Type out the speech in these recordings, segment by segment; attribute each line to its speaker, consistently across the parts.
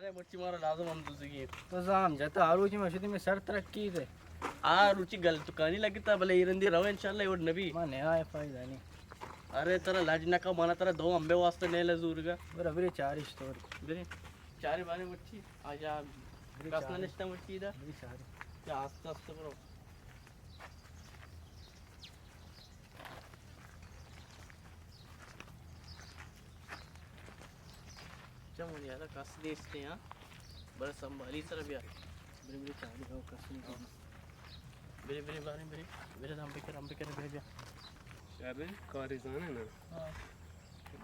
Speaker 1: अरे बच्ची मारा लाजम हम तुझे
Speaker 2: तो जाम जाता आरुची मशीदी में शर्त रखी थे
Speaker 1: रुचि गलत कहानी लगी था भले इरंदी रहो इंशाल्लाह और नबी
Speaker 2: माने आए फायदा नहीं
Speaker 1: अरे तेरा लाज ना का माना तेरा दो अंबे वास्ते नहीं लजूर का
Speaker 2: बराबर 4 स्टोर
Speaker 1: बेरे चारे बारे बच्ची आजा कसना निश्ता बच्ची इधर
Speaker 2: बड़ी सारी
Speaker 1: क्या आस्ते आस्ते करो चमन यार कस देते हैं बड़ा संभाली सर भी
Speaker 2: बड़ी बड़ी चाली हो कसनी
Speaker 1: बेरे बेरे बारे बेरे बेरे हम पे कर भेजा
Speaker 3: अरे कारिजान है ना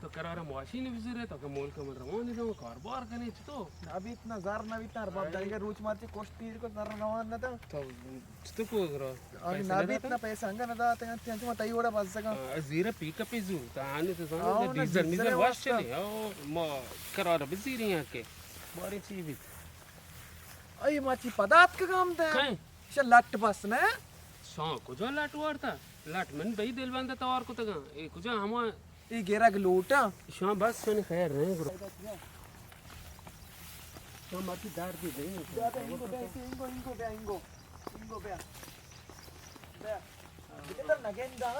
Speaker 3: तो करारा मशीन विजरे तो के मोल का मन रवानी तो कारबार कने तो
Speaker 2: अभी इतना जार ना भी तार बाप जाएगा रोज मारते कोष्टी को सर रवान ना
Speaker 3: तो को करो
Speaker 2: और ना भी इतना पैसा अंगा ना था त्यांचे मग ताई ओढा पास सका
Speaker 3: जीरा पिकअप इजू ताने तो जाने डीजल मिजल वाश चले ओ म करारा विजरी यहाँ के बारी चीज भी
Speaker 2: अय माची पदार्थ का काम था
Speaker 3: काय
Speaker 2: लट बस ना
Speaker 3: सो कुछ लाट वारता लाट मन बई दिल बंदा तो और को तगा ए कुछ हम
Speaker 2: ये गेरा गलोटा
Speaker 3: शाम बस सुन खैर रहे गुरु तो माटी दार दी दे
Speaker 2: इंगो बे किधर नगेंदा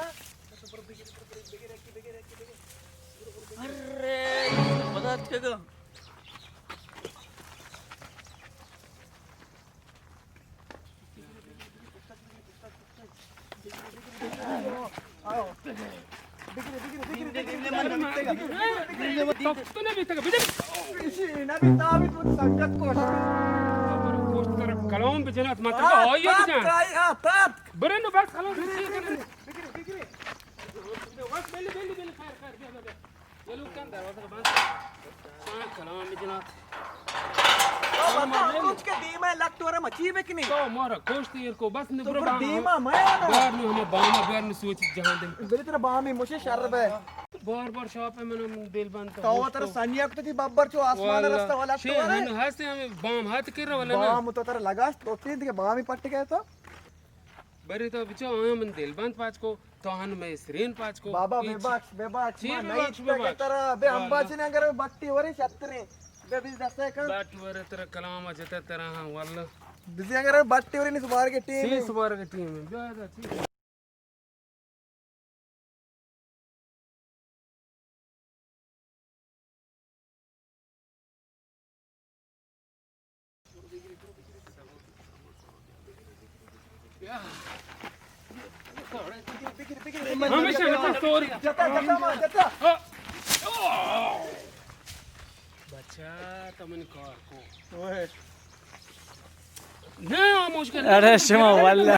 Speaker 1: अरे बता क्या
Speaker 3: तूने भी तक बिजली
Speaker 2: ना भी तावी तो संगत कोश
Speaker 3: कोस्ट कर कलम पे जनात मात्र का हो ये जान
Speaker 2: काय हातात
Speaker 3: बरे न बस कलम
Speaker 2: बिगरे
Speaker 3: बस बेली खैर ये लोग kan दरवाजा का बंद कलम में जनात
Speaker 2: कुछ के दीमा लग तोरा मची में कि नहीं
Speaker 3: तो मारा कोस्ट ये को बस न
Speaker 2: तो दीमा मैं
Speaker 3: बार न हम बामा बार न सोच जहां दिन
Speaker 2: बेरी तेरा बामी मुझे शर्ब है
Speaker 3: बार शॉप है मैंने दिल बंद
Speaker 2: तो तेरा सनिया को तो बब्बर जो आसमान रास्ता वाला
Speaker 3: तो है हम हंसते हमें बाम हाथ कर वाला ना
Speaker 2: बाम तो तेरा लगा तो तीन के बामी पट्ट गए तो
Speaker 3: बरे तो बिचो आया मन दिल बंद पाँच को तो हन में स्क्रीन पाँच को
Speaker 2: बाबा बेबाक्स
Speaker 3: चीर
Speaker 2: नहीं
Speaker 3: बेबाक्स, बेबाक्स।
Speaker 2: तेरा बे अंबाजी ने अगर बट्टी हो रही छतरी बे बिज दस्ते का
Speaker 3: बैट वर तेरा कलाम जता तेरा हां वल्ला
Speaker 2: बिजी अगर बट्टी हो रही नहीं सुबार के टीम
Speaker 3: सी सुबार की टीम में ज्यादा ठीक हमेशा ना स्टोरी
Speaker 2: जता
Speaker 3: बच्चा तमन कार को
Speaker 2: ओए
Speaker 3: ना मुश्किल
Speaker 4: अरे शिमा वाला